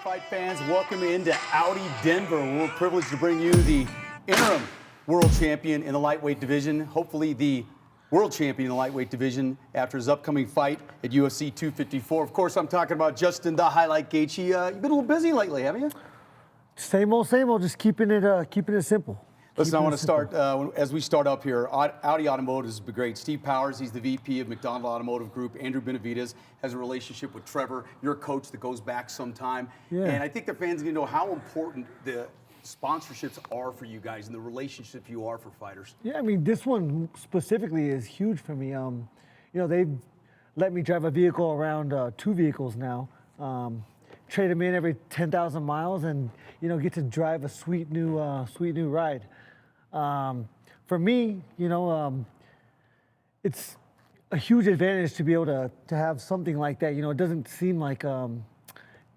Fight fans, welcome into Audi Denver. We're privileged to bring you the interim world champion in the lightweight division, hopefully the world champion in the lightweight division after his upcoming fight at UFC 254. Of course, I'm talking about Justin "The Highlight" Gaethje. You've been a little busy lately, haven't you? Same old, just keeping it simple. Listen, I want to start, as we start up here, Audi Automotive is great. Steve Powers, he's the VP of McDonald Automotive Group. Andrew Benavides has a relationship with Trevor, your coach, that goes back some time. Yeah. And I think the fans need to know how important the sponsorships are for you guys and the relationship you are for fighters. Yeah, I mean, this one specifically is huge for me. You know, they've let me drive a vehicle around 2 vehicles now. Trade them in every 10,000 miles and, you know, get to drive a sweet new ride. For me, you know, it's a huge advantage to be able to have something like that. You know, it doesn't seem like that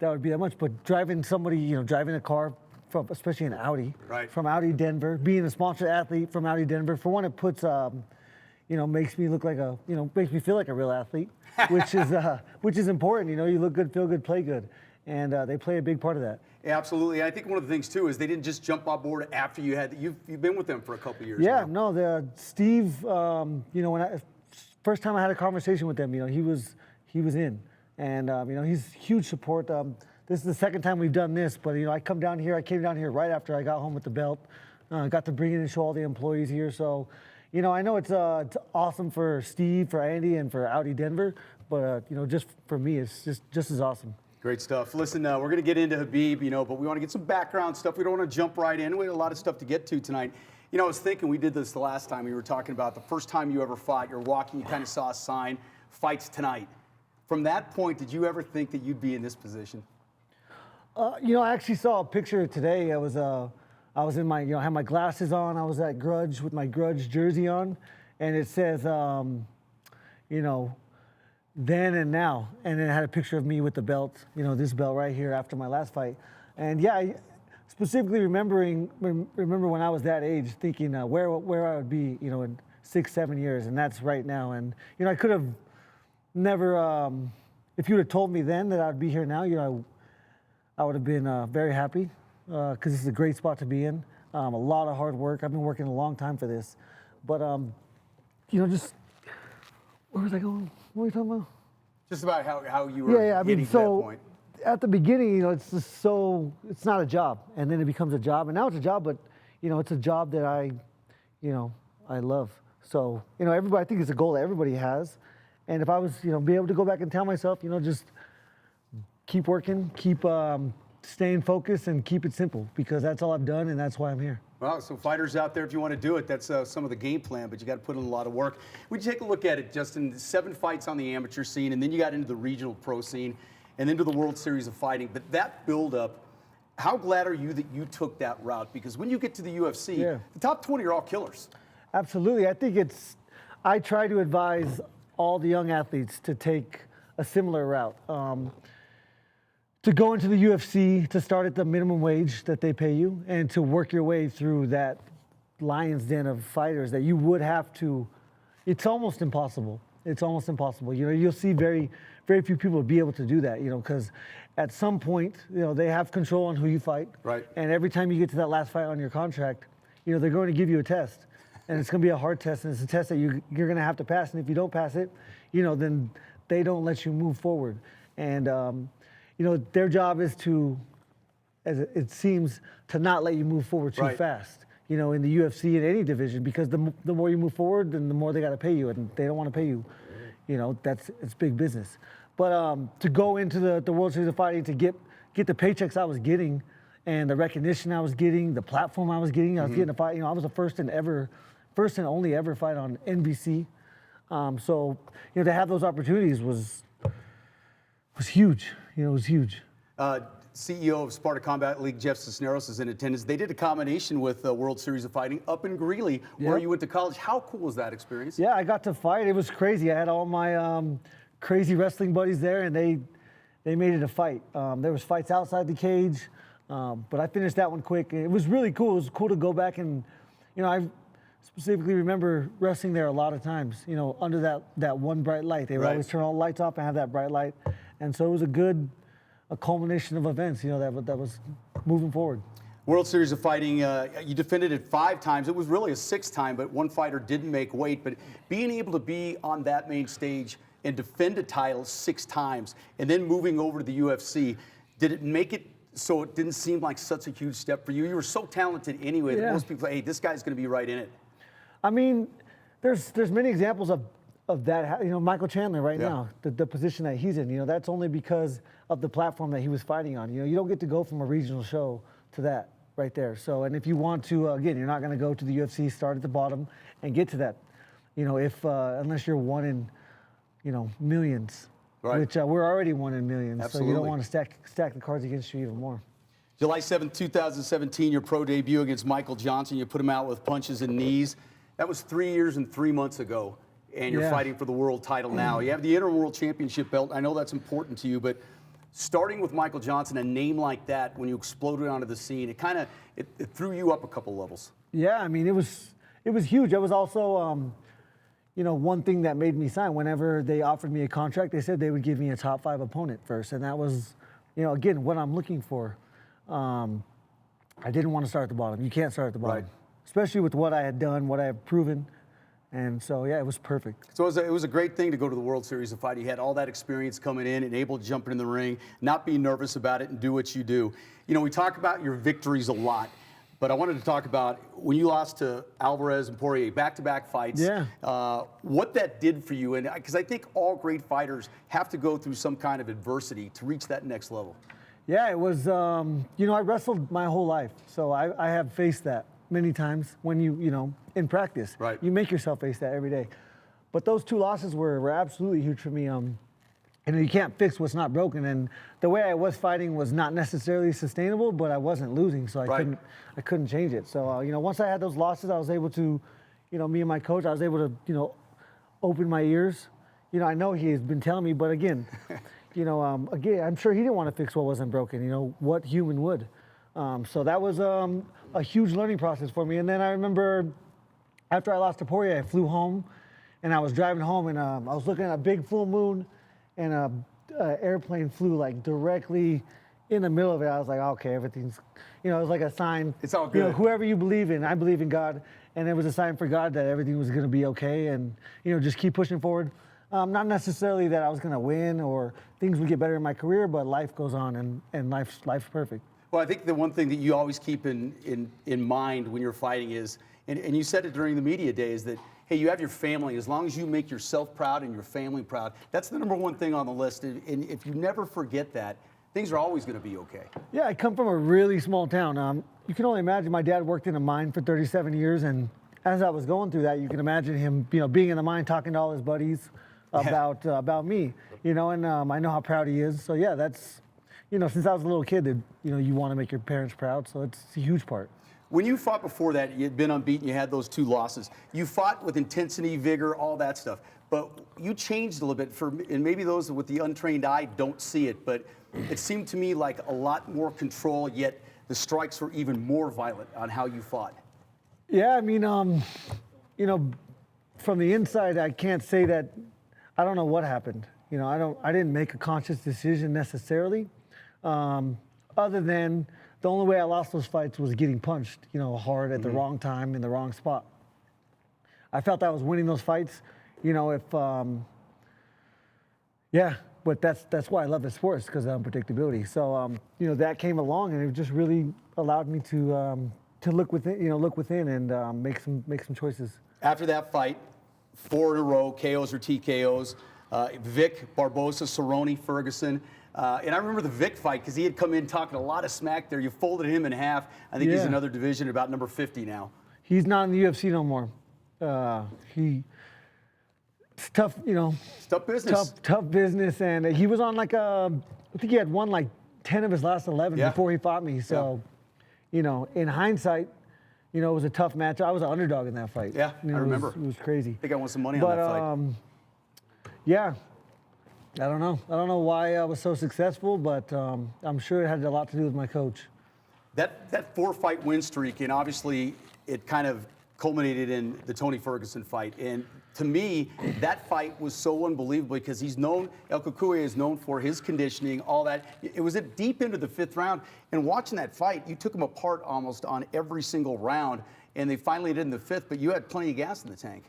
would be that much, but driving a car from, especially an Audi, right, from Audi Denver, being a sponsored athlete from Audi Denver, for one, it puts, you know, makes me look like makes me feel like a real athlete, which is important. You know, you look good, feel good, play good. And they play a big part of that. Yeah, absolutely. I think one of the things too is they didn't just jump on board after you've been with them for a couple of years. Yeah, now. no, Steve. You know, first time I had a conversation with him, you know, he was in, and you know, he's huge support. This is the second time we've done this, but you know, I came down here right after I got home with the belt. Got to bring it and show all the employees here. So, you know, I know it's awesome for Steve, for Andy, and for Audi Denver, but you know, just for me, it's just as awesome. Great stuff. Listen, we're going to get into Khabib, you know, but we want to get some background stuff. We don't want to jump right in. We have a lot of stuff to get to tonight. You know, I was thinking, we did this the last time. We were talking about the first time you ever fought. You're walking, you kind of saw a sign, fights tonight. From that point, did you ever think that you'd be in this position? You know, I actually saw a picture today. I was in my, you know, I had my glasses on. I was at Grudge with my Grudge jersey on, and it says, you know, then and now, and then it had a picture of me with the belt, you know, this belt right here after my last fight. And yeah, I specifically remember when I was that age, thinking where I would be, you know, in 6-7 years, and that's right now. And you know, I could have never, if you would have told me then that I'd be here now, you know, I would have been very happy, because this is a great spot to be in. A lot of hard work. I've been working a long time for this, but you know, just where was I going? What are you talking about? Just about how you were I mean, getting to that point. At the beginning, you know, it's not a job, and then it becomes a job, and now it's a job, but you know, it's a job that I love. So, you know, I think it's a goal that everybody has, and if I was, you know, be able to go back and tell myself, you know, just keep working, keep staying focused, and keep it simple, because that's all I've done, and that's why I'm here. Well, so fighters out there, if you want to do it, that's some of the game plan, but you got to put in a lot of work. We take a look at it, Justin. 7 fights on the amateur scene, and then you got into the regional pro scene, and into the World Series of Fighting. But that build-up, how glad are you that you took that route? Because when you get to the UFC, the top 20 are all killers. Absolutely. I think I try to advise all the young athletes to take a similar route. To go into the UFC, to start at the minimum wage that they pay you, and to work your way through that lion's den of fighters that you would have to. It's almost impossible. It's almost impossible. You know, you'll see very, very few people be able to do that. You know, because at some point, you know, they have control on who you fight. Right. And every time you get to that last fight on your contract, you know, they're going to give you a test, and it's going to be a hard test, and it's a test that you're going to have to pass. And if you don't pass it, you know, then they don't let you move forward. And you know, their job is to, as it seems, to not let you move forward too fast. You know, in the UFC, in any division, because the more you move forward, then the more they got to pay you, and they don't want to pay you. You know, it's big business. But to go into the World Series of Fighting, to get the paychecks I was getting, and the recognition I was getting, the platform I was getting, I was getting a fight. You know, I was the first and only ever fight on NBC. So you know, to have those opportunities was huge. You know, it was huge. CEO of Sparta Combat League, Jeff Cisneros, is in attendance. They did a combination with the World Series of Fighting up in Greeley, where you went to college. How cool was that experience? Yeah, I got to fight. It was crazy. I had all my crazy wrestling buddies there, and they made it a fight. There was fights outside the cage, but I finished that one quick. It was really cool. It was cool to go back and, you know, I specifically remember wrestling there a lot of times, you know, under that one bright light. They would always turn all the lights off and have that bright light. And so it was a good a culmination of events, that was moving forward. World Series of Fighting, you defended it 5 times. It was really a 6th time, but one fighter didn't make weight. But being able to be on that main stage and defend a title 6 times, and then moving over to the UFC, did it make it so it didn't seem like such a huge step for you? You were so talented anyway that most people say, hey, this guy's going to be right in it. I mean, there's many examples of that. Michael Chandler right now, the position that he's in, that's only because of the platform that he was fighting on. You don't get to go from a regional show to that right there. So, and if you want to, again, you're not going to go to the UFC, start at the bottom and get to that, unless you're one in, millions, which we're already one in millions. Absolutely. So you don't want to stack the cards against you even more. July 7th, 2017, your pro debut against Michael Johnson. You put him out with punches and knees. That was 3 years and 3 months ago, and you're fighting for the world title now. You have the interim world championship belt. I know that's important to you, but starting with Michael Johnson, a name like that, when you exploded onto the scene, it threw you up a couple levels. Yeah, I mean, it was huge. It was also, one thing that made me sign. Whenever they offered me a contract, they said they would give me a top 5 opponent first, and that was, again, what I'm looking for. I didn't want to start at the bottom. You can't start at the bottom, especially with what I had done, what I had proven. And so, yeah, it was perfect. So it was a great thing to go to the World Series of Fight. You had all that experience coming in and able to jump in the ring, not be nervous about it, and do what you do. We talk about your victories a lot, but I wanted to talk about when you lost to Alvarez and Poirier, back-to-back fights, what that did for you. And because I think all great fighters have to go through some kind of adversity to reach that next level. Yeah, it was, I wrestled my whole life, so I have faced that many times when in practice. Right. You make yourself face that every day. But those 2 losses were absolutely huge for me. You can't fix what's not broken. And the way I was fighting was not necessarily sustainable, but I wasn't losing, so I couldn't change it. So, once I had those losses, I was able to, me and my coach, I was able to, open my ears. I know he's been telling me, but again, again, I'm sure he didn't want to fix what wasn't broken. What human would? So that was a huge learning process for me. And then I remember after I lost to Poirier, I flew home, and I was driving home, and I was looking at a big full moon, and an airplane flew like directly in the middle of it. I was like, okay, everything's, it was like a sign. It's all good. Whoever you believe in, I believe in God, and it was a sign for God that everything was going to be okay, and just keep pushing forward. Not necessarily that I was going to win or things would get better in my career, but life goes on, and life's perfect. Well, I think the one thing that you always keep in mind when you're fighting is, and you said it during the media days, that, hey, you have your family. As long as you make yourself proud and your family proud, that's the number 1 thing on the list. And if you never forget that, things are always going to be okay. Yeah, I come from a really small town. You can only imagine my dad worked in a mine for 37 years, and as I was going through that, you can imagine him, being in the mine, talking to all his buddies about me, and I know how proud he is. So yeah, that's, since I was a little kid, that, you want to make your parents proud. So it's a huge part. When you fought before that, you'd been unbeaten, you had those 2 losses. You fought with intensity, vigor, all that stuff. But you changed a little bit, and maybe those with the untrained eye don't see it, but it seemed to me like a lot more control, yet the strikes were even more violent on how you fought. Yeah, I mean, from the inside, I can't say that. I don't know what happened. I didn't make a conscious decision necessarily, other than the only way I lost those fights was getting punched, hard at the wrong time in the wrong spot. I felt I was winning those fights, but that's why I love the sport, because of unpredictability. So, that came along, and it just really allowed me to look within, and make some choices. After that fight, 4 in a row, KOs or TKOs, Vic, Barbosa, Cerrone, Ferguson. And I remember the Vic fight because he had come in talking a lot of smack there. You folded him in half. I think he's another division, about number 50 now. He's not in the UFC no more. It's tough, It's tough business. Tough business. And he was on I think he had won 10 of his last 11 before he fought me. So, in hindsight, it was a tough match. I was an underdog in that fight. Yeah, I remember. It was crazy. I think I won some money on that fight. Yeah. I don't know. I don't know why I was so successful, but I'm sure it had a lot to do with my coach. That 4-fight win streak, and obviously it kind of culminated in the Tony Ferguson fight. And to me, that fight was so unbelievable because El Cucuy is known for his conditioning, all that. It was deep into the 5th round. And watching that fight, you took him apart almost on every single round. And they finally did in the 5th, but you had plenty of gas in the tank.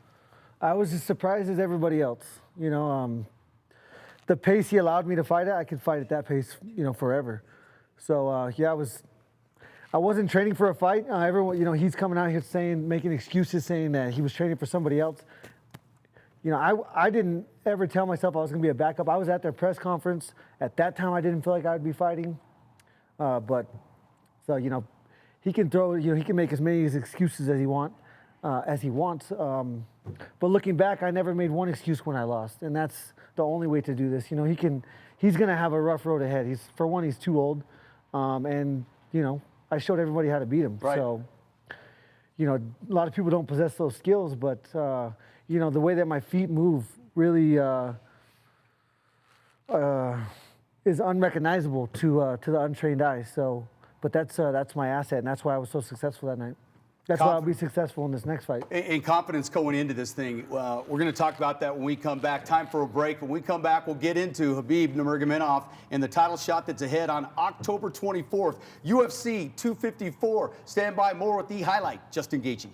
I was as surprised as everybody else. You know, the pace he allowed me to fight at, I could fight at that pace, you know, forever. So, yeah, I wasn't training for a fight. Everyone, you know, he's coming out here making excuses, saying that he was training for somebody else. You know, I didn't ever tell myself I was going to be a backup. I was at their press conference. At that time, I didn't feel like I would be fighting. So, you know, he can he can make as many excuses as he wants. But looking back, I never made one excuse when I lost, and that's the only way to do this. You know, he's going to have a rough road ahead. He's too old, and you know, I showed everybody how to beat him. Right. So, you know, a lot of people don't possess those skills, but you know, the way that my feet move really is unrecognizable to the untrained eye. So, but that's my asset, and that's why I was so successful that night. That's why I'll be successful in this next fight. And confidence going into this thing. We're going to talk about that when we come back. Time for a break. When we come back, we'll get into Khabib Nurmagomedov and the title shot that's ahead on October 24th. UFC 254. Stand by, more with the highlight, Justin Gaethje.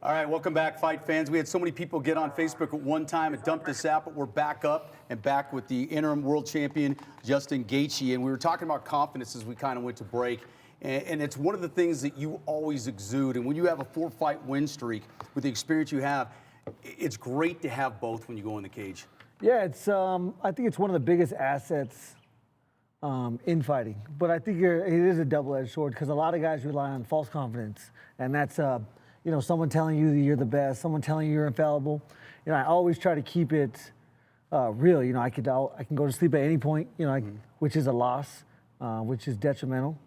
All right, welcome back, fight fans. We had so many people get on Facebook at one time. It dumped us out, but we're back up and back with the interim world champion, Justin Gaethje. And we were talking about confidence as we kind of went to break. And it's one of the things that you always exude. And when you have a 4-fight win streak with the experience you have, it's great to have both when you go in the cage. Yeah, it's. I think it's one of the biggest assets in fighting. But I think it is a double-edged sword because a lot of guys rely on false confidence, and that's someone telling you that you're the best, someone telling you you're infallible. I always try to keep it real. I can go to sleep at any point. Which is a loss, which is detrimental.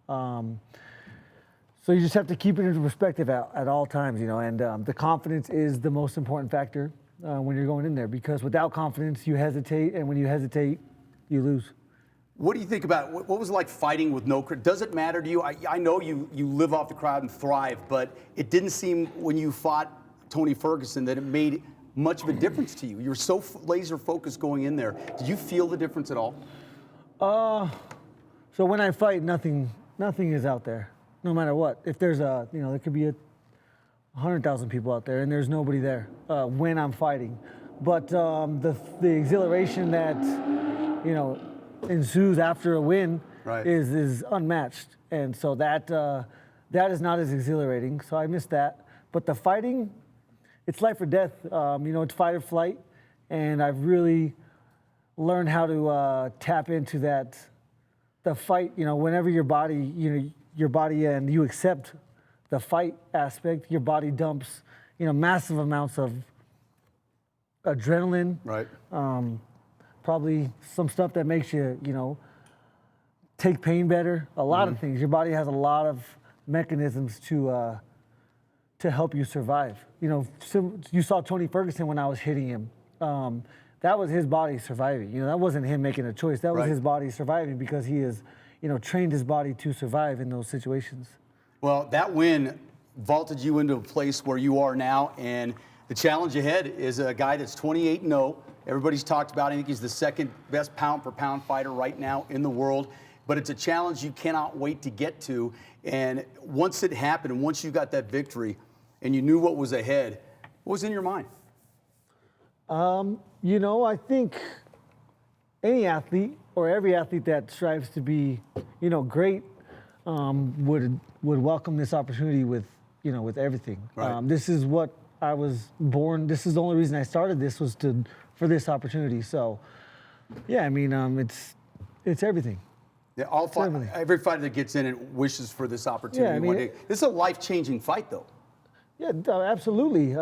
So you just have to keep it into perspective at all times. And the confidence is the most important factor when you're going in there, because without confidence you hesitate, and when you hesitate, you lose. What do you think about what was it like fighting with no crowd? Does it matter to you? I know you live off the crowd and thrive, but it didn't seem when you fought Tony Ferguson that it made much of a difference to you. You were so laser focused going in there. Did you feel the difference at all? So when I fight, nothing is out there, no matter what. If there's there could be 100,000 people out there and there's nobody there when I'm fighting. But the exhilaration that ensues after a win is unmatched, and so that is not as exhilarating. So I miss that. But the fighting, it's life or death. It's fight or flight, and I've really learned how to tap into that. The fight, whenever your body, and you accept the fight aspect, your body dumps, massive amounts of adrenaline. Right. Probably some stuff that makes you, take pain better. A lot of things. Your body has a lot of mechanisms to help you survive. You saw Tony Ferguson when I was hitting him. That was his body surviving. That wasn't him making a choice. That was his body surviving because he has, trained his body to survive in those situations. Well, that win vaulted you into a place where you are now, and the challenge ahead is a guy that's 28-0. Everybody's talked about. I think he's the second best pound-for-pound fighter right now in the world. But it's a challenge you cannot wait to get to. And once it happened, and once you got that victory, and you knew what was ahead, what was in your mind? I think any athlete or every athlete that strives to be, great, would welcome this opportunity with everything. Right. This is what I was born. This is the only reason I started this was for this opportunity. So, yeah, it's everything. Yeah, every fighter that gets in it wishes for this opportunity. Yeah, this is a life-changing fight, though. Yeah, absolutely.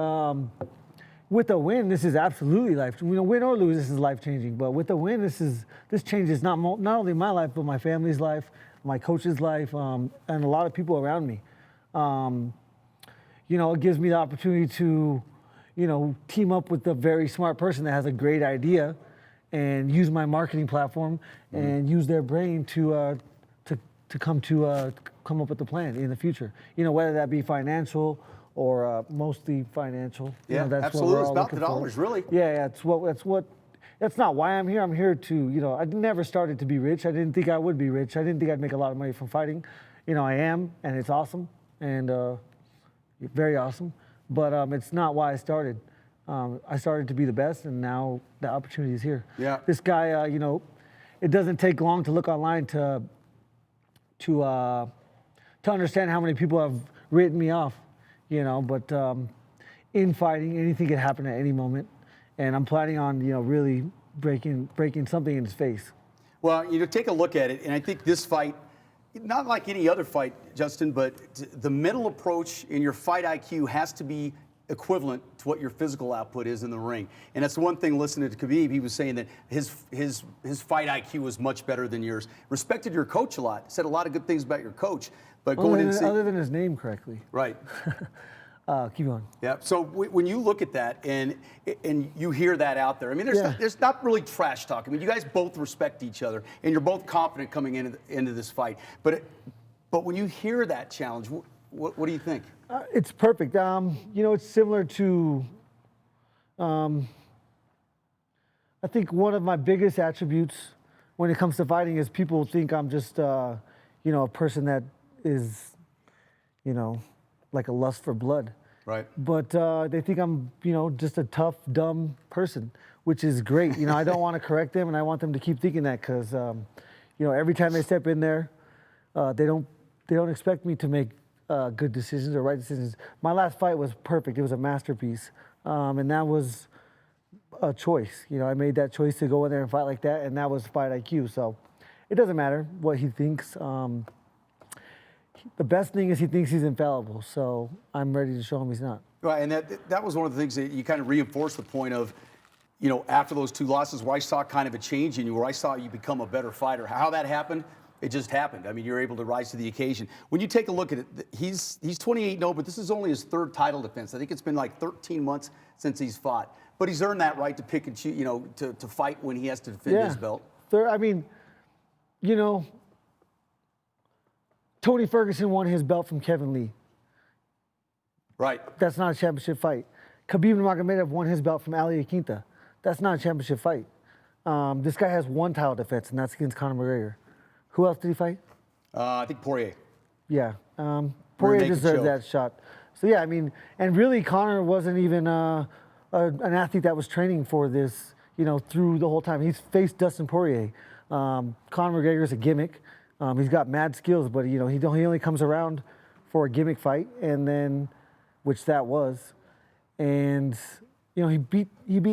With a win, this is absolutely life. Win or lose, this is life-changing. But with a win, this changes not only my life, but my family's life, my coach's life, and a lot of people around me. It gives me the opportunity to, team up with a very smart person that has a great idea, and use my marketing platform and use their brain to come up with a plan in the future. Whether that be financial or mostly financial. Yeah, that's absolutely. What we're all it's about looking the dollars, for. really. Yeah, that's not why I'm here. I'm here to, I never started to be rich. I didn't think I would be rich. I didn't think I'd make a lot of money from fighting. I am, and it's awesome, and very awesome. But it's not why I started. I started to be the best, and now the opportunity is here. Yeah. This guy, it doesn't take long to look online to understand how many people have written me off, But in fighting, anything can happen at any moment, and I'm planning on, really breaking something in his face. Well, take a look at it, and I think this fight, not like any other fight, Justin, but the mental approach in your fight IQ has to be equivalent to what your physical output is in the ring. And that's the one thing listening to Khabib, he was saying that his fight IQ was much better than yours. Respected your coach a lot, said a lot of good things about your coach, but other than his name correctly. Right. Keep going. Yeah. So when you look at that and you hear that out there, there's not really trash talk. You guys both respect each other, and you're both confident coming into this fight. But when you hear that challenge, what do you think? It's perfect. It's similar to. I think one of my biggest attributes when it comes to fighting is people think I'm just, a person that is, like a lust for blood. Right. But they think I'm, just a tough, dumb person, which is great. I don't want to correct them, and I want them to keep thinking that because, every time they step in there, they don't expect me to make good decisions or right decisions. My last fight was perfect. It was a masterpiece, and that was a choice. I made that choice to go in there and fight like that, and that was fight IQ. So it doesn't matter what he thinks. The best thing is he thinks he's infallible, so I'm ready to show him he's not. Right, and that was one of the things that you kind of reinforced the point of, after those 2 losses where I saw kind of a change in you, where I saw you become a better fighter. How that happened, it just happened. I mean, you're able to rise to the occasion. When you take a look at it, he's 28-0, but this is only his 3rd title defense. I think it's been like 13 months since he's fought. But he's earned that right to pick and choose, to fight when he has to defend his belt. Tony Ferguson won his belt from Kevin Lee. Right. That's not a championship fight. Khabib Nurmagomedov won his belt from Ali Akinta. That's not a championship fight. This guy has 1 title defense, and that's against Conor McGregor. Who else did he fight? I think Poirier. Yeah. Poirier deserved that shot. So, yeah, and really Conor wasn't even an athlete that was training for this, through the whole time. He's faced Dustin Poirier. Conor McGregor's a gimmick. He's got mad skills, but he only comes around for a gimmick fight, and then, which that was, and he beat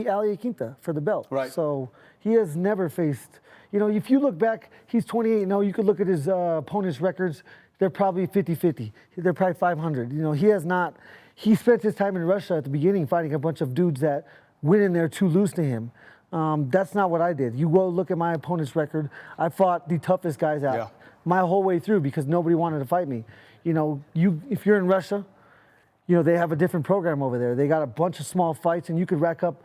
Ali Akinta for the belt. Right. So he has never faced. If you look back, he's 28-0. You could look at his opponent's records; they're probably 50-50. They're probably 500. He has not. He spent his time in Russia at the beginning fighting a bunch of dudes that went in there too loose to him. That's not what I did. You go look at my opponent's record. I fought the toughest guys out my whole way through because nobody wanted to fight me. If you're in Russia, they have a different program over there. They got a bunch of small fights, and you could rack up,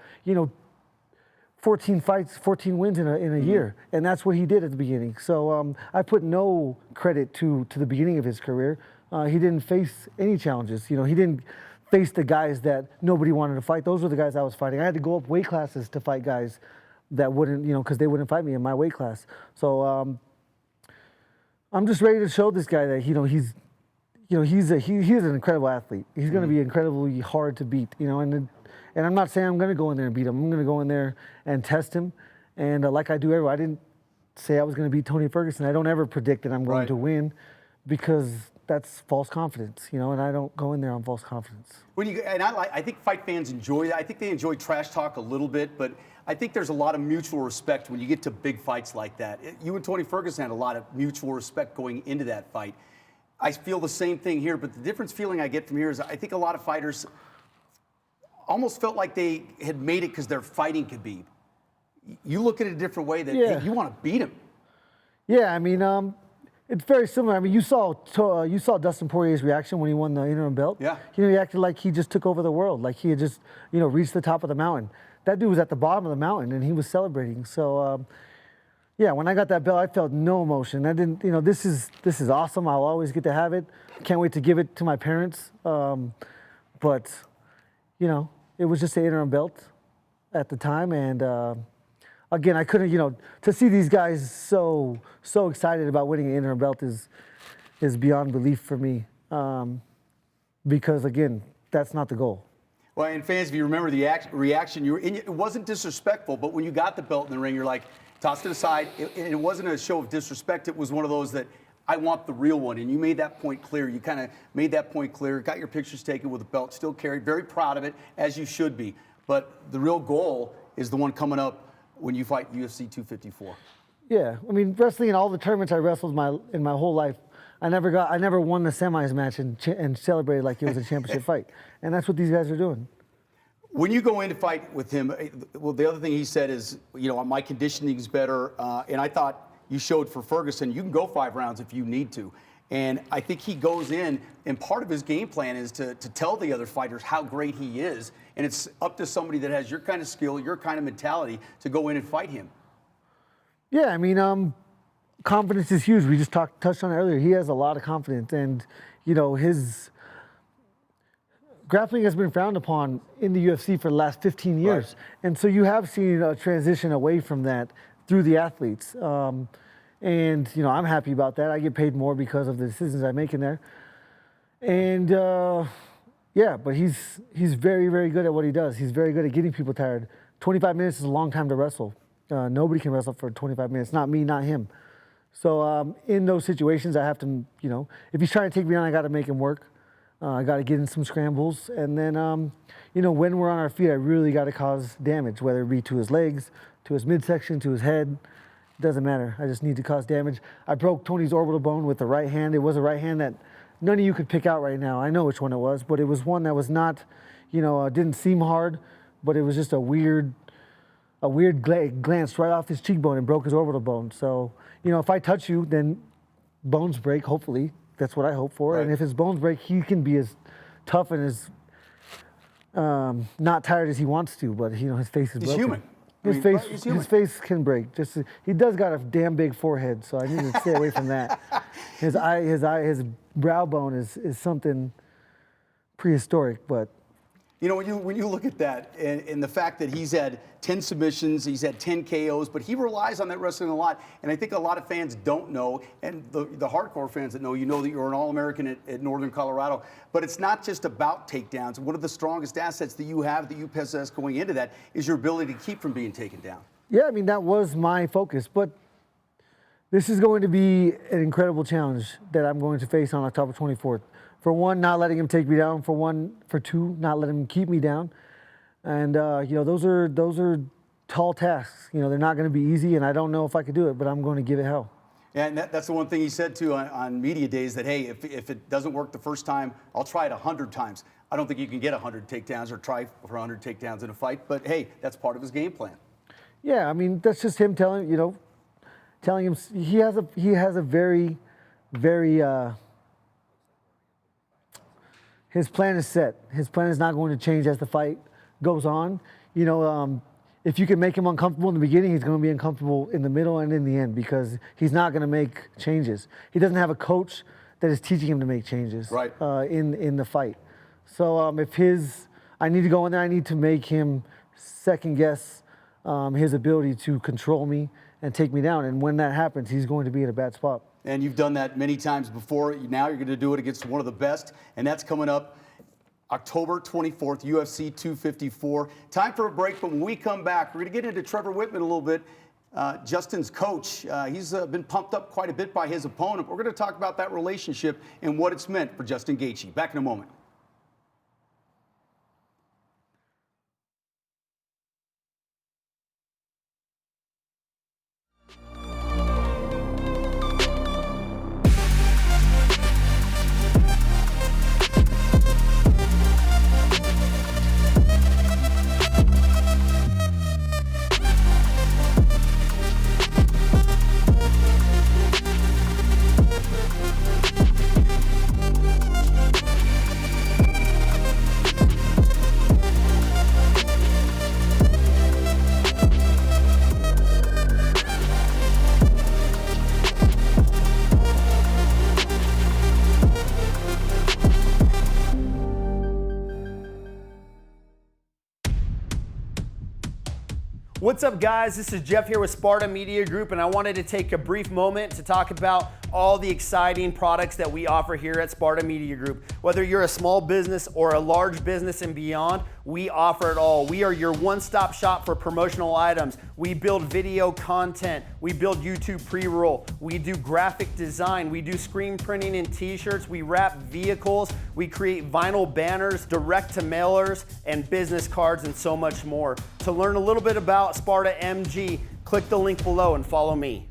14 fights, 14 wins in a year, and that's what he did at the beginning. So I put no credit to the beginning of his career. He didn't face any challenges. He didn't face the guys that nobody wanted to fight. Those were the guys I was fighting. I had to go up weight classes to fight guys that wouldn't, because they wouldn't fight me in my weight class. So I'm just ready to show this guy that he's an incredible athlete. He's going to be incredibly hard to beat. And I'm not saying I'm going to go in there and beat him. I'm going to go in there and test him. And like I do everywhere, I didn't say I was going to beat Tony Ferguson. I don't ever predict that I'm going to win because that's false confidence, and I don't go in there on false confidence. I think fight fans enjoy that. I think they enjoy trash talk a little bit, but I think there's a lot of mutual respect when you get to big fights like that. You and Tony Ferguson had a lot of mutual respect going into that fight. I feel the same thing here, but the difference feeling I get from here is I think a lot of fighters almost felt like they had made it because they're fighting Khabib. You look at it a different way that hey, you want to beat him. Yeah, it's very similar. You saw Dustin Poirier's reaction when he won the interim belt. Yeah. He acted like he just took over the world, like he had just, reached the top of the mountain. That dude was at the bottom of the mountain and he was celebrating. So, when I got that belt, I felt no emotion. I didn't, this is awesome. I'll always get to have it. Can't wait to give it to my parents. But, it was just an interim belt at the time, and again, I couldn't, to see these guys so excited about winning an interim belt is beyond belief for me. Because again, that's not the goal. Well, and fans, if you remember the reaction, it wasn't disrespectful, but when you got the belt in the ring, you're like, tossed it aside. It wasn't a show of disrespect. It was one of those that I want the real one. And you made that point clear. You kind of made that point clear, got your pictures taken with the belt, still carried, very proud of it, as you should be. But the real goal is the one coming up when you fight UFC 254. Yeah, wrestling in all the tournaments I wrestled in my whole life, I never won the semis match and celebrated like it was a championship fight. And that's what these guys are doing. When you go in to fight with him, well, the other thing he said is, my conditioning's better. And I thought you showed for Ferguson, you can go 5 rounds if you need to. And I think he goes in, and part of his game plan is to tell the other fighters how great he is. And it's up to somebody that has your kind of skill, your kind of mentality to go in and fight him. Yeah, confidence is huge. We just touched on it earlier. He has a lot of confidence, and his grappling has been frowned upon in the UFC for the last 15 years, right. And so you have seen a transition away from that through the athletes. And I'm happy about that. I get paid more because of the decisions I make in there, and Yeah, but he's very, very good at what he does. He's very good at getting people tired. 25 minutes is a long time to wrestle. Nobody can wrestle for 25 minutes. Not me, not him. So in those situations, I have to, if he's trying to take me on, I got to make him work. I got to get in some scrambles. And then, when we're on our feet, I really got to cause damage, whether it be to his legs, to his midsection, to his head. It doesn't matter. I just need to cause damage. I broke Tony's orbital bone with the right hand. It was a right hand that none of you could pick out right now. I know which one it was, but it was one that was not, didn't seem hard, but it was just a weird glance right off his cheekbone and broke his orbital bone. So, if I touch you, then bones break, hopefully. That's what I hope for. Right. And if his bones break, he can be as tough and as not tired as he wants to, but his face is broken. He's human. His face can break. He does got a damn big forehead, so I need to stay away from that. His brow bone is something prehistoric, but. When you look at that and the fact that he's had 10 submissions, he's had 10 KOs, but he relies on that wrestling a lot. And I think a lot of fans don't know, and the hardcore fans that know that you're an All-American at Northern Colorado. But it's not just about takedowns. One of the strongest assets that you have, that you possess going into that, is your ability to keep from being taken down. Yeah, that was my focus. But this is going to be an incredible challenge that I'm going to face on October 24th. For one, not letting him take me down. For two, not letting him keep me down. And those are tall tasks. They're not going to be easy, and I don't know if I could do it, but I'm going to give it hell. Yeah, and that's the one thing he said too on media days, that hey, if it doesn't work the first time, I'll try it 100 times. I don't think you can get 100 takedowns or try for 100 takedowns in a fight, but hey, that's part of his game plan. Yeah, that's just him telling him he has a very, very. His plan is set. His plan is not going to change as the fight goes on. If you can make him uncomfortable in the beginning, he's going to be uncomfortable in the middle and in the end, because he's not going to make changes. He doesn't have a coach that is teaching him to make changes in the fight. So I need to go in there. I need to make him second guess his ability to control me and take me down. And when that happens, he's going to be in a bad spot. And you've done that many times before. Now you're going to do it against one of the best, and that's coming up October 24th, UFC 254. Time for a break, but when we come back, we're going to get into Trevor Whitman a little bit. Justin's coach, he's been pumped up quite a bit by his opponent. We're going to talk about that relationship and what it's meant for Justin Gaethje. Back in a moment. What's up, guys? This is Jeff here with Sparta Media Group, and I wanted to take a brief moment to talk about all the exciting products that we offer here at Sparta Media Group. Whether you're a small business or a large business and beyond, we offer it all. We are your one-stop shop for promotional items. We build video content. We build YouTube pre-roll. We do graphic design. We do screen printing and t-shirts. We wrap vehicles. We create vinyl banners, direct to mailers, and business cards, and so much more. To learn a little bit about Sparta MG, click the link below and follow me.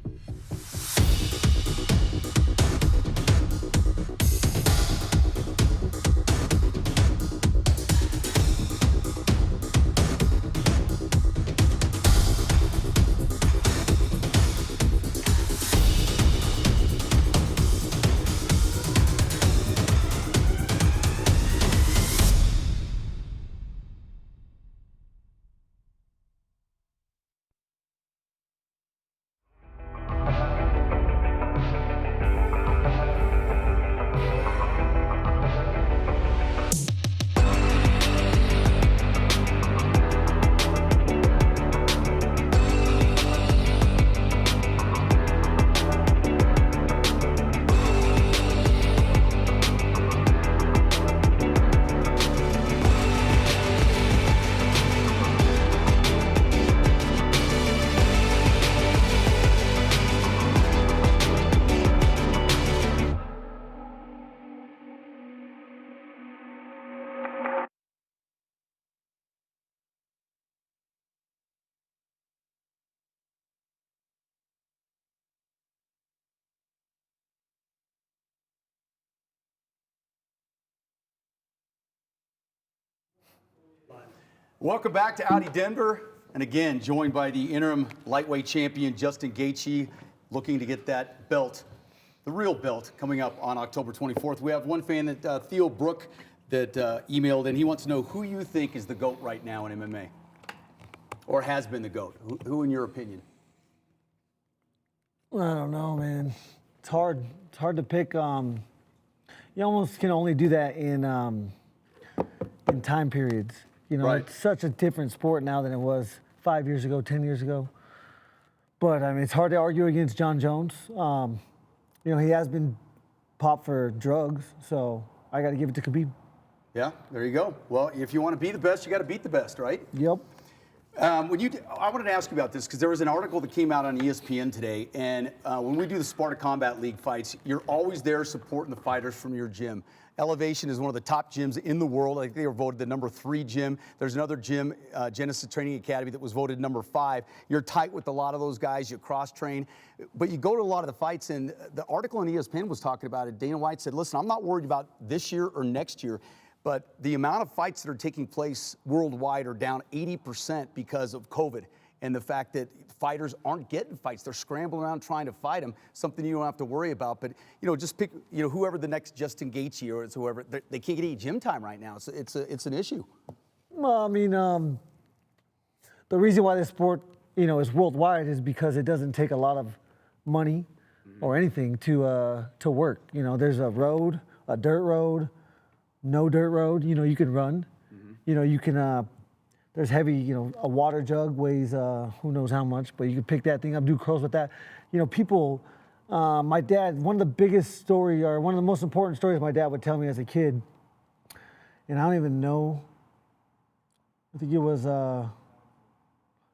Welcome back to Audi Denver. And again, joined by the interim lightweight champion, Justin Gaethje, looking to get that belt, the real belt, coming up on October 24th. We have one fan, that Theo Brook, that emailed, and he wants to know who you think is the GOAT right now in MMA, or has been the GOAT. Who in your opinion? I don't know, man. It's hard. It's hard to pick. You almost can only do that in time periods. You know, Right. It's such a different sport now than it was 5 years ago, 10 years ago. But I mean, it's hard to argue against John Jones. You know, he has been popped for drugs, so I got to give it to Khabib. Yeah, there you go. Well, if you want to be the best, you got to beat the best, right? Yep. I wanted to ask you about this because there was an article that came out on ESPN today, and when we do the Sparta Combat League fights, you're always there supporting the fighters from your gym. Elevation is one of the top gyms in the world. I think they were voted the #3 gym. There's another gym, Genesis Training Academy, that was voted #5. You're tight with a lot of those guys. You cross-train. But you go to a lot of the fights, and the article on ESPN was talking about it. Dana White said, listen, I'm not worried about this year or next year, but the amount of fights that are taking place worldwide are down 80% because of COVID and the fact that fighters aren't getting fights. They're scrambling around trying to fight them, something you don't have to worry about. But, you know, just pick, you know, whoever the next Justin Gaethje or it's whoever, they can't get any gym time right now. It's an issue. Well, I mean, the reason why this sport, you know, is worldwide is because it doesn't take a lot of money or anything to work. You know, there's a road, a dirt road, no dirt road. You know, you can run. You know, you can. There's heavy. You know, a water jug weighs who knows how much, but you can pick that thing up, do curls with that. You know, people. My dad. One of the biggest story, or one of the most important stories my dad would tell me as a kid, and I don't even know. I think it was a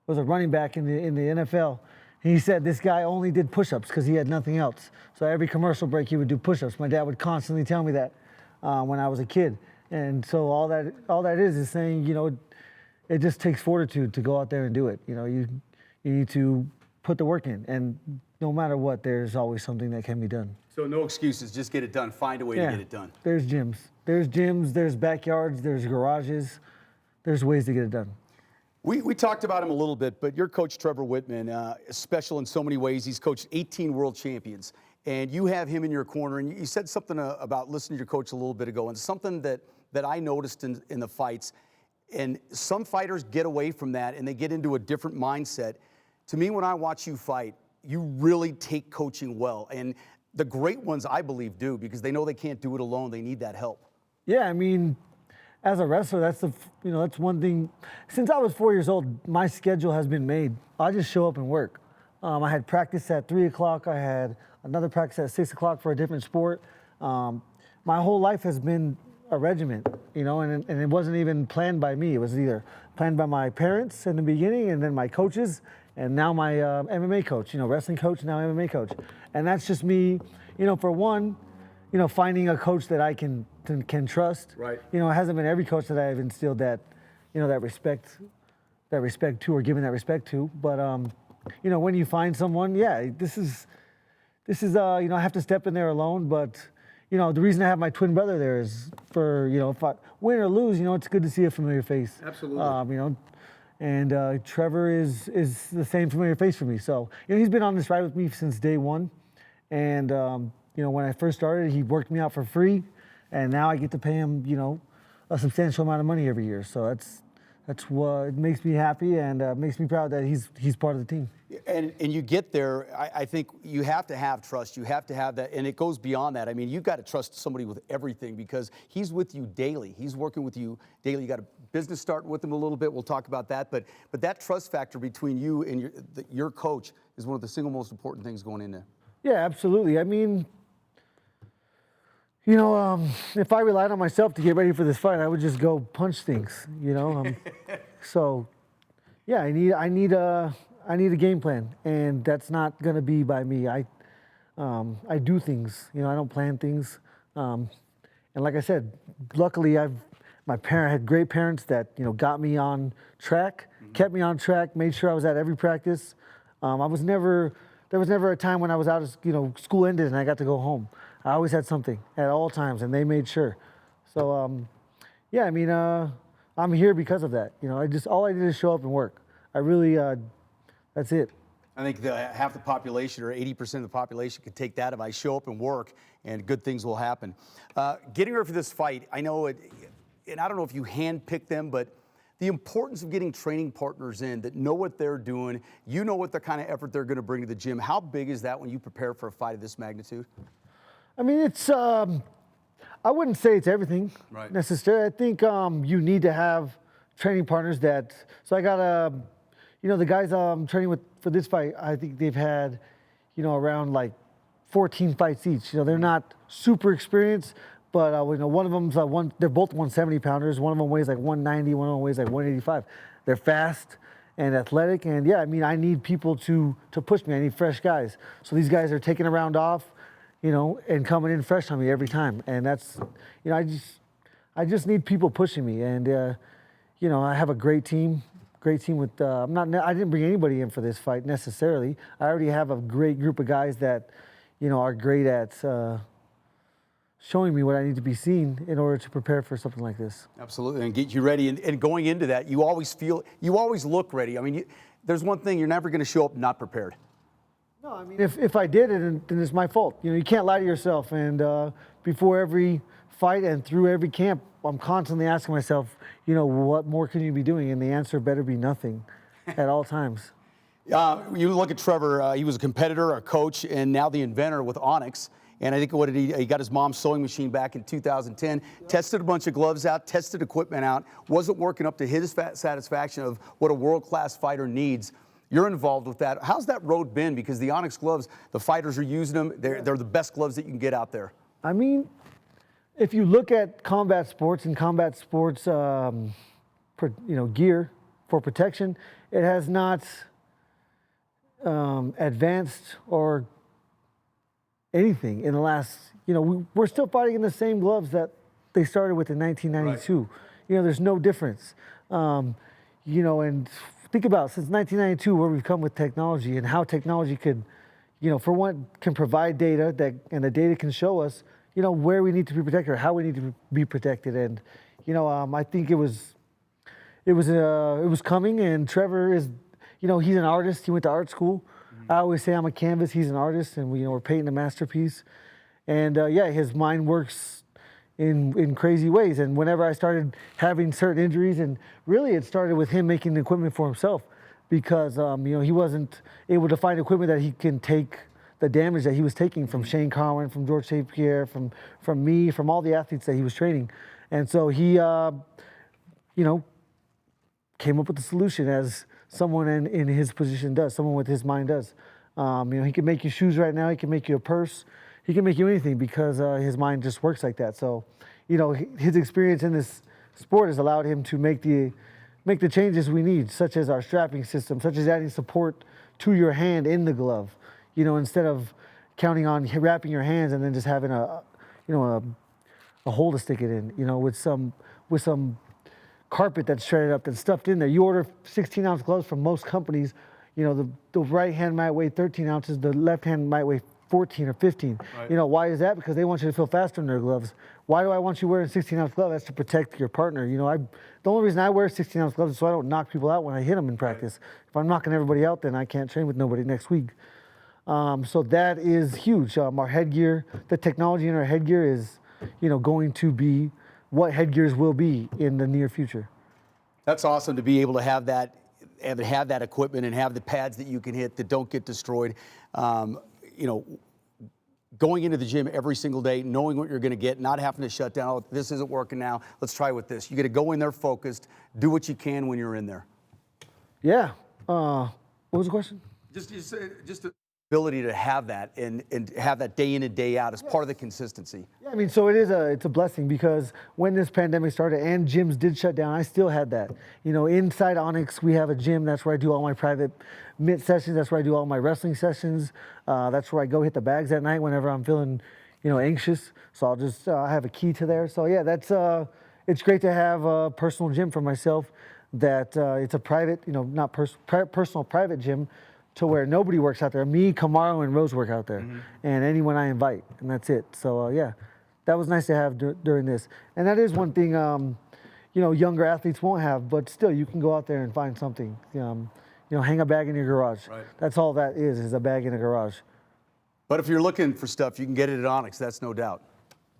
running back in the NFL. He said this guy only did push-ups because he had nothing else. So every commercial break he would do push-ups. My dad would constantly tell me that when I was a kid. And so all that is saying, you know, it just takes fortitude to go out there and do it. You know, you need to put the work in, and no matter what, there's always something that can be done. So no excuses, just get it done. Find a way to get it done. There's gyms, there's backyards, there's garages, there's ways to get it done. We talked about him a little bit, but your coach, Trevor Whitman, is special in so many ways. He's coached 18 world champions, and you have him in your corner. And you said something about listening to your coach a little bit ago, and something that I noticed in the fights. And some fighters get away from that, and they get into a different mindset. To me, when I watch you fight, you really take coaching well. And the great ones, I believe, do, because they know they can't do it alone. They need that help. Yeah, I mean, as a wrestler, that's one thing. Since I was 4 years old, my schedule has been made. I just show up and work. I had practice at 3 o'clock. I had another practice at 6 o'clock for a different sport. My whole life has been a regiment, you know, and it wasn't even planned by me. It was either planned by my parents in the beginning, and then my coaches, and now my MMA coach, you know, wrestling coach, now MMA coach. And that's just me, you know, for one, you know, finding a coach that I can trust. Right. You know, it hasn't been every coach that I've instilled that, you know, that respect to, or given that respect to. But you know, when you find someone, yeah, this is you know, I have to step in there alone. But you know, the reason I have my twin brother there is for, you know, if I win or lose, you know, it's good to see a familiar face. Absolutely. You know, and Trevor is the same familiar face for me. So you know, he's been on this ride with me since day one. And you know, when I first started, he worked me out for free, and now I get to pay him, you know, a substantial amount of money every year. So that's what makes me happy, and makes me proud that he's part of the team. And you get there, I think you have to have trust. You have to have that, and it goes beyond that. I mean, you've got to trust somebody with everything because he's with you daily. He's working with you daily. You got a business starting with him a little bit. We'll talk about that. But that trust factor between you and your coach is one of the single most important things going in there. Yeah, absolutely. I mean, you know, if I relied on myself to get ready for this fight, I would just go punch things, you know. So, yeah, I need a game plan, and that's not gonna be by me. I do things, you know. I don't plan things, and like I said, luckily I had great parents that, you know, got me on track, kept me on track, made sure I was at every practice. There was never a time when I was out of, you know, school ended and I got to go home. I always had something at all times, and they made sure. So, yeah, I mean, I'm here because of that. You know, all I did is show up and work. I really, that's it. I think half the population or 80% of the population could take that if I show up and work, and good things will happen. Getting ready for this fight, I know it, and I don't know if you handpick them, but the importance of getting training partners in that know what they're doing, you know what the kind of effort they're going to bring to the gym. How big is that when you prepare for a fight of this magnitude? I mean, it's, I wouldn't say it's everything necessarily. I think you need to have training partners that, so I got you know, the guys I'm training with for this fight, I think they've had, you know, around like 14 fights each. You know, they're not super experienced, but you know, one of them's they're both 170 pounders. One of them weighs like 190, one of them weighs like 185. They're fast and athletic, and yeah, I mean, I need people to push me. I need fresh guys. So these guys are taking a round off, you know, and coming in fresh on me every time. And that's, you know, I just need people pushing me. And you know, I have a great team with, I didn't bring anybody in for this fight necessarily. I already have a great group of guys that, you know, are great at showing me what I need to be seen in order to prepare for something like this. Absolutely, and get you ready. And going into that, you always look ready. I mean, there's one thing, you're never going to show up not prepared. No, I mean, if I did it, then it's my fault. You know, you can't lie to yourself. And before every fight and through every camp, I'm constantly asking myself, you know, what more can you be doing? And the answer better be nothing at all times. You look at Trevor, he was a competitor, a coach, and now the inventor with Onyx. And I think he got his mom's sewing machine back in 2010, tested a bunch of gloves out, tested equipment out, wasn't working up to his satisfaction of what a world-class fighter needs. You're involved with that. How's that road been? Because the Onyx gloves, the fighters are using them. They're the best gloves that you can get out there. I mean, if you look at combat sports and combat sports, you know, gear for protection, it has not advanced or anything in the last, you know, we're still fighting in the same gloves that they started with in 1992. Right. You know, there's no difference. You know, and think about since 1992 where we've come with technology and how technology could, you know, for one, can provide data and the data can show us, you know, where we need to be protected or how we need to be protected. And, you know, I think it was coming, and Trevor is, you know, he's an artist. He went to art school. I always say I'm a canvas, he's an artist, and we're painting a masterpiece. And yeah, his mind works in crazy ways. And whenever I started having certain injuries, and really it started with him making the equipment for himself, because you know, he wasn't able to find equipment that he can take the damage that he was taking from Shane Carwin, from George St. Pierre, from me, from all the athletes that he was training. And so he, you know, came up with the solution as someone in his position does, someone with his mind does. You know, he can make you shoes right now, he can make you a purse, he can make you anything because his mind just works like that. So, you know, his experience in this sport has allowed him to make the changes we need, such as our strapping system, such as adding support to your hand in the glove. You know, instead of counting on wrapping your hands and then just having a hole to stick it in, you know, with some carpet that's shredded up, that's stuffed in there. You order 16-ounce gloves from most companies, you know, the right hand might weigh 13 ounces, the left hand might weigh 14 or 15. Right. You know, why is that? Because they want you to feel faster in their gloves. Why do I want you wearing 16-ounce gloves? That's to protect your partner. You know, the only reason I wear 16-ounce gloves is so I don't knock people out when I hit them in practice. Right. If I'm knocking everybody out, then I can't train with nobody next week. So that is huge. Our headgear, the technology in our headgear is, you know, going to be what headgears will be in the near future. That's awesome to be able to have that equipment and have the pads that you can hit that don't get destroyed. You know, going into the gym every single day, knowing what you're going to get, not having to shut down. Oh, this isn't working now. Let's try with this. You got to go in there focused, do what you can when you're in there. Yeah. What was the question? Just the ability to have that and have that day in and day out as part of the consistency. Yeah, I mean, so it's a blessing because when this pandemic started and gyms did shut down, I still had that. You know, inside Onyx, we have a gym. That's where I do all my private mitt sessions. That's where I do all my wrestling sessions. That's where I go hit the bags at night whenever I'm feeling, you know, anxious. So I'll just I have a key to there. So yeah, that's it's great to have a personal gym for myself. That it's a private, you know, not personal private gym, to where nobody works out there. Me, Camaro, and Rose work out there, and anyone I invite, and that's it. So yeah, that was nice to have during this. And that is one thing, younger athletes won't have. But still, you can go out there and find something. Hang a bag in your garage. Right. That's all that is a bag in a garage. But if you're looking for stuff, you can get it at Onyx. That's no doubt.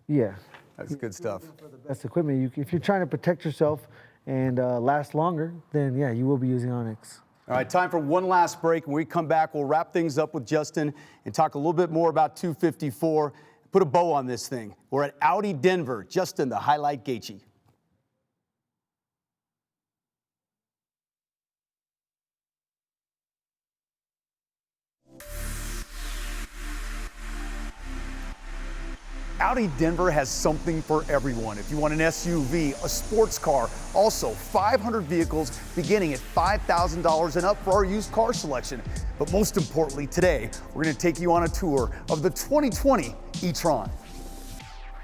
Yeah. That's good stuff. Best equipment. If you're trying to protect yourself and last longer, then yeah, you will be using Onyx. All right, time for one last break. When we come back, we'll wrap things up with Justin and talk a little bit more about 254. Put a bow on this thing. We're at Audi Denver. Justin, the highlight Gaethje. Audi Denver has something for everyone. If you want an SUV, a sports car, also 500 vehicles beginning at $5,000 and up for our used car selection. But most importantly, today, we're going to take you on a tour of the 2020 e-tron.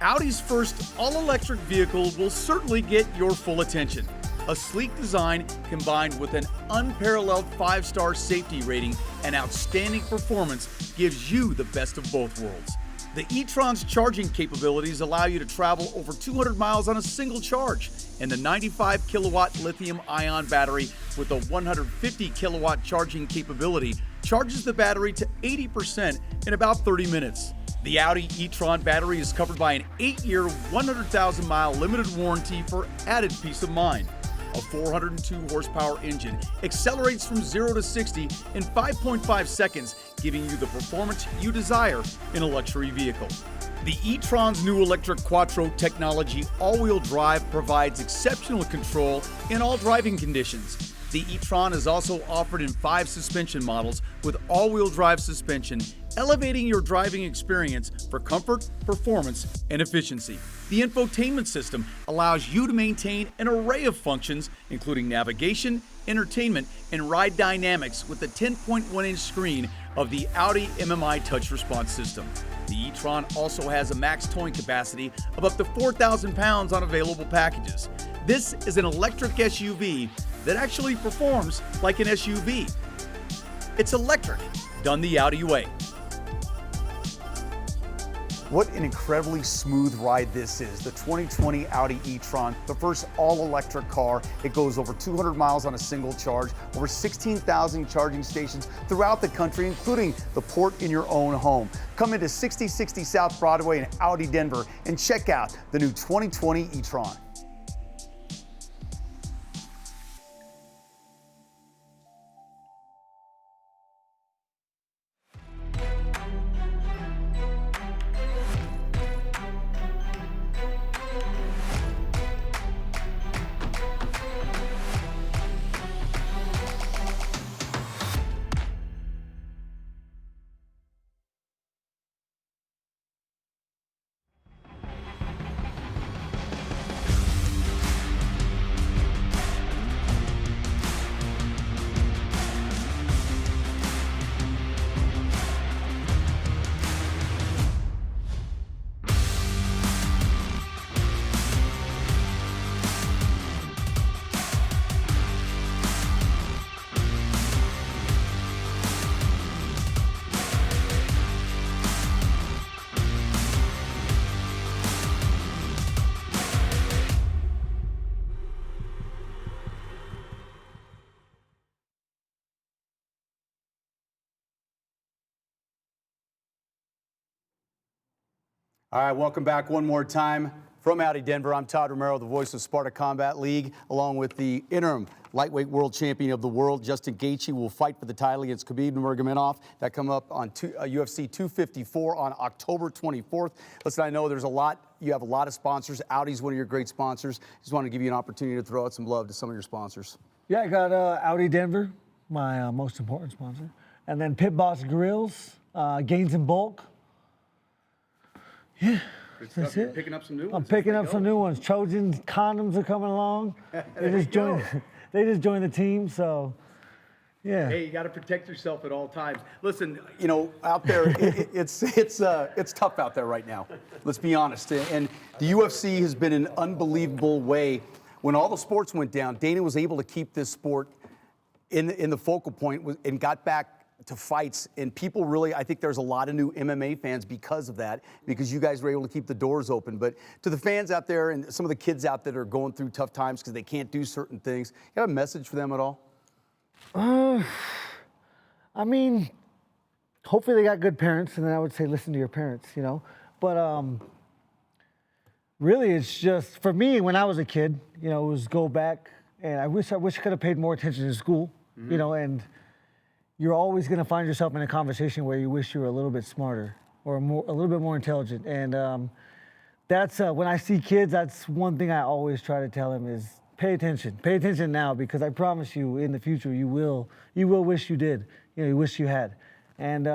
Audi's first all-electric vehicle will certainly get your full attention. A sleek design combined with an unparalleled 5-star safety rating and outstanding performance gives you the best of both worlds. The e-tron's charging capabilities allow you to travel over 200 miles on a single charge, and the 95 kilowatt lithium-ion battery with a 150 kilowatt charging capability charges the battery to 80% in about 30 minutes. The Audi e-tron battery is covered by an 8-year, 100,000-mile limited warranty for added peace of mind. A 402 horsepower engine accelerates from 0 to 60 in 5.5 seconds, giving you the performance you desire in a luxury vehicle. The e-tron's new electric Quattro technology all-wheel drive provides exceptional control in all driving conditions. The e-tron is also offered in 5 suspension models with all-wheel drive suspension, elevating your driving experience for comfort, performance, and efficiency. The infotainment system allows you to maintain an array of functions, including navigation, entertainment, and ride dynamics with the 10.1-inch screen of the Audi MMI Touch Response System. The e-tron also has a max towing capacity of up to 4,000 pounds on available packages. This is an electric SUV that actually performs like an SUV. It's electric, done the Audi way. What an incredibly smooth ride this is. The 2020 Audi e-tron, the first all-electric car. It goes over 200 miles on a single charge, over 16,000 charging stations throughout the country, including the port in your own home. Come into 6060 South Broadway in Audi Denver and check out the new 2020 e-tron. All right, welcome back one more time from Audi Denver. I'm Todd Romero, the voice of Sparta Combat League, along with the interim lightweight world champion of the world, Justin Gaethje, will fight for the title against Khabib Nurmagomedov. That come up on UFC 254 on October 24th. Listen, I know you have a lot of sponsors. Audi's one of your great sponsors. Just want to give you an opportunity to throw out some love to some of your sponsors. Yeah, I got Audi Denver, my most important sponsor, and then Pit Boss Grills, Gains in Bulk. Yeah, that's it. Picking up some new ones. I'm picking up some new ones. Trojan condoms are coming along. They just joined the team, so yeah. Hey, you got to protect yourself at all times. Listen, out there, it's tough out there right now. Let's be honest. And the UFC has been an unbelievable way. When all the sports went down, Dana was able to keep this sport in the focal point and got back to fights, and people really, I think there's a lot of new MMA fans because of that, because you guys were able to keep the doors open. But to the fans out there and some of the kids out there that are going through tough times because they can't do certain things, you have a message for them at all? I mean, hopefully they got good parents, and then I would say listen to your parents, you know. But really, it's just, for me, when I was a kid, you know, it was go back, and I wish I could have paid more attention in school, you know, and you're always going to find yourself in a conversation where you wish you were a little bit smarter or a little bit more intelligent. And that's, when I see kids, that's one thing I always try to tell them is pay attention. Pay attention now, because I promise you in the future you will wish you did. You know, you wish you had. And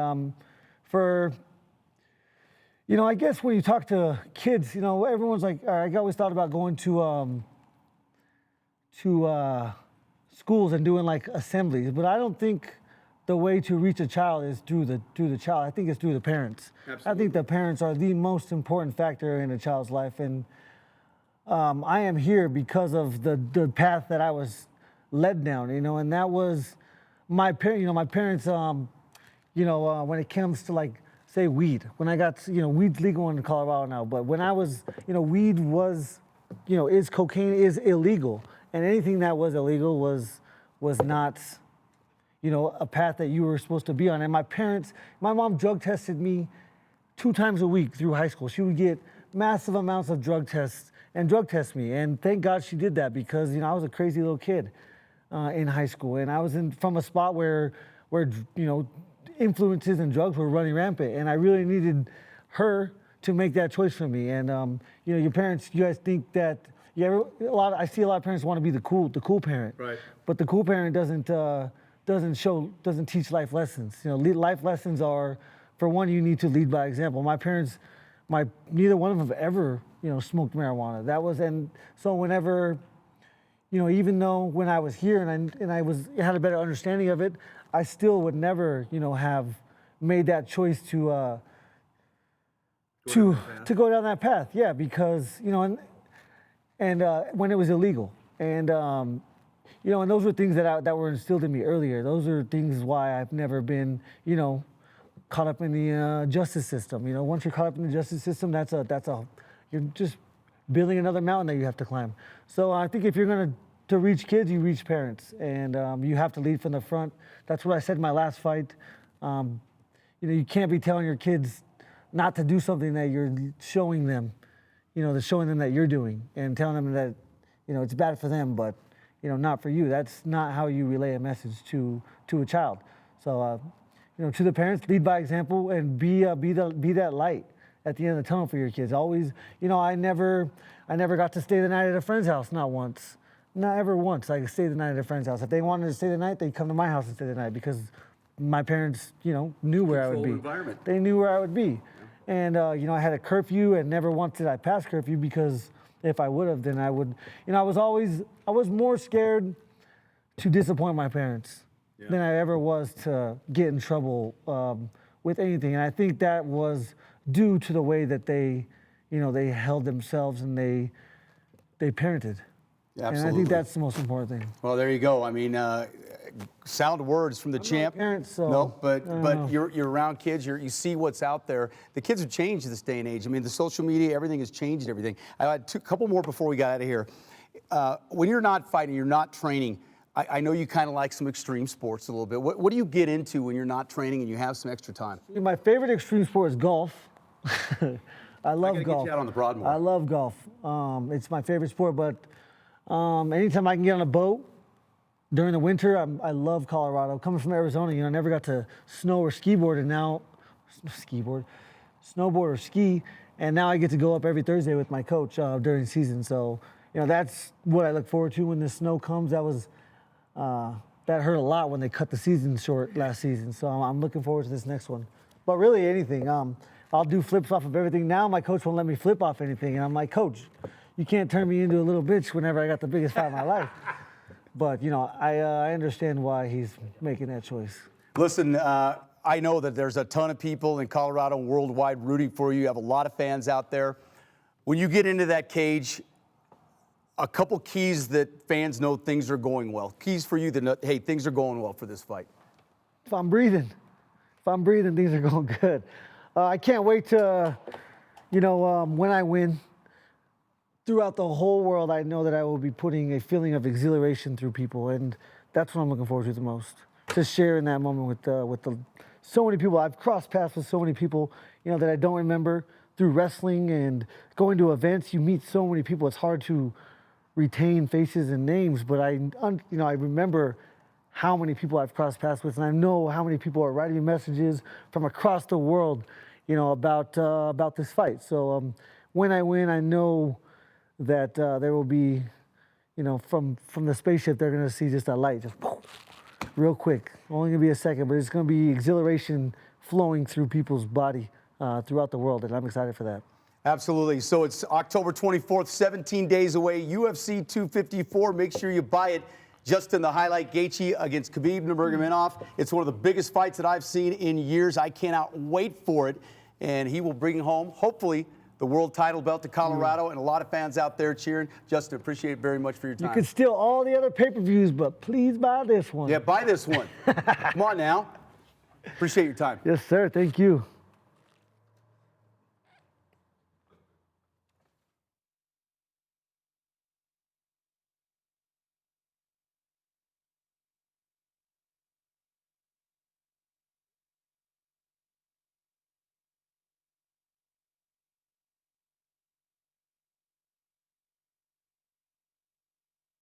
you know, I guess when you talk to kids, you know, everyone's like, I always thought about going to schools and doing like assemblies, but I don't think the way to reach a child is through the child. I think it's through the parents. Absolutely. I think the parents are the most important factor in a child's life, and I am here because of the path that I was led down, you know, and that was my parents. You know, my parents, you know, when it comes to like, say weed, when I got, you know, weed's legal in Colorado now, but when I was, you know, weed was, you know, cocaine is illegal, and anything that was illegal was not, you know, a path that you were supposed to be on. And my mom drug tested me 2 times a week through high school. She would get massive amounts of drug tests and drug test me, and thank God she did that, because, you know, I was a crazy little kid in high school, and I was from a spot where, you know, influences and drugs were running rampant, and I really needed her to make that choice for me. And you know, your parents, you guys think that I see a lot of parents want to be the cool parent, right? But the cool parent doesn't teach life lessons. You know, life lessons are, for one, you need to lead by example. My parents, neither one of them ever, you know, smoked marijuana. And so whenever, you know, even though when I was here and I had a better understanding of it, I still would never, you know, have made that choice to go down that path. Yeah, because, you know, and when it was illegal, and you know, and those were things that were instilled in me earlier. Those are things why I've never been, you know, caught up in the justice system. You know, once you're caught up in the justice system, you're just building another mountain that you have to climb. So I think if you're going to reach kids, you reach parents, and you have to lead from the front. That's what I said in my last fight. You know, you can't be telling your kids not to do something that you're showing them, you know, showing them that you're doing, and telling them that, you know, it's bad for them, but, you know, not for you. That's not how you relay a message to a child. So, you know, to the parents, lead by example, and be that light at the end of the tunnel for your kids. Always, you know, I never got to stay the night at a friend's house, not once. Not ever once. I stayed the night at a friend's house. If they wanted to stay the night, they'd come to my house and stay the night, because my parents, you know, knew where I would be. Environment. They knew where I would be. And, you know, I had a curfew, and never once did I pass curfew, because if I would have, then I would, you know, I was more scared to disappoint my parents than I ever was to get in trouble with anything. And I think that was due to the way that they, you know, they held themselves and they parented. Absolutely. And I think that's the most important thing. Well, there you go. I mean, sound words from the champ. Parents, so, no, but you're around kids. You see what's out there. The kids have changed this day and age. I mean, the social media, everything has changed. Everything. I had a couple more before we got out of here. When you're not fighting, you're not training. I know you kind of like some extreme sports a little bit. What do you get into when you're not training and you have some extra time? My favorite extreme sport is golf. I love golf. Get you out on the Broadmoor. I love golf. It's my favorite sport, but anytime I can get on a boat during the winter, I love Colorado. Coming from Arizona, you know, I never got to snow or snowboard or ski, and now I get to go up every Thursday with my coach during the season. So, you know, that's what I look forward to when the snow comes. That hurt a lot when they cut the season short last season. So I'm looking forward to this next one. But really anything. I'll do flips off of everything. Now my coach won't let me flip off anything, and I'm like, Coach, you can't turn me into a little bitch whenever I got the biggest fight of my life. But, you know, I understand why he's making that choice. Listen, I know that there's a ton of people in Colorado and worldwide rooting for you. You have a lot of fans out there. When you get into that cage, a couple keys that fans know things are going well. Keys for you that know, hey, things are going well for this fight. if I'm breathing, things are going good. I can't wait to, when I win, throughout the whole world, I know that I will be putting a feeling of exhilaration through people, and that's what I'm looking forward to the most. To share in that moment with so many people. I've crossed paths with so many people, that I don't remember through wrestling and going to events. You meet so many people. It's hard to retain faces and names, but I remember how many people I've crossed paths with, and I know how many people are writing me messages from across the world, about this fight. So when I win, I know that there will be, from the spaceship, they're gonna see just a light, just real quick. Only gonna be a second, but it's gonna be exhilaration flowing through people's body throughout the world, and I'm excited for that. Absolutely. So it's October 24th, 17 days away, UFC 254. Make sure you buy it. Justin, the highlight, Gaethje against Khabib Nurmagomedov. It's one of the biggest fights that I've seen in years. I cannot wait for it. And he will bring home, hopefully, the world title belt to Colorado, and a lot of fans out there cheering. Justin, appreciate it very much for your time. You can steal all the other pay-per-views, but please buy this one. Yeah, buy this one. Come on now. Appreciate your time. Yes, sir. Thank you.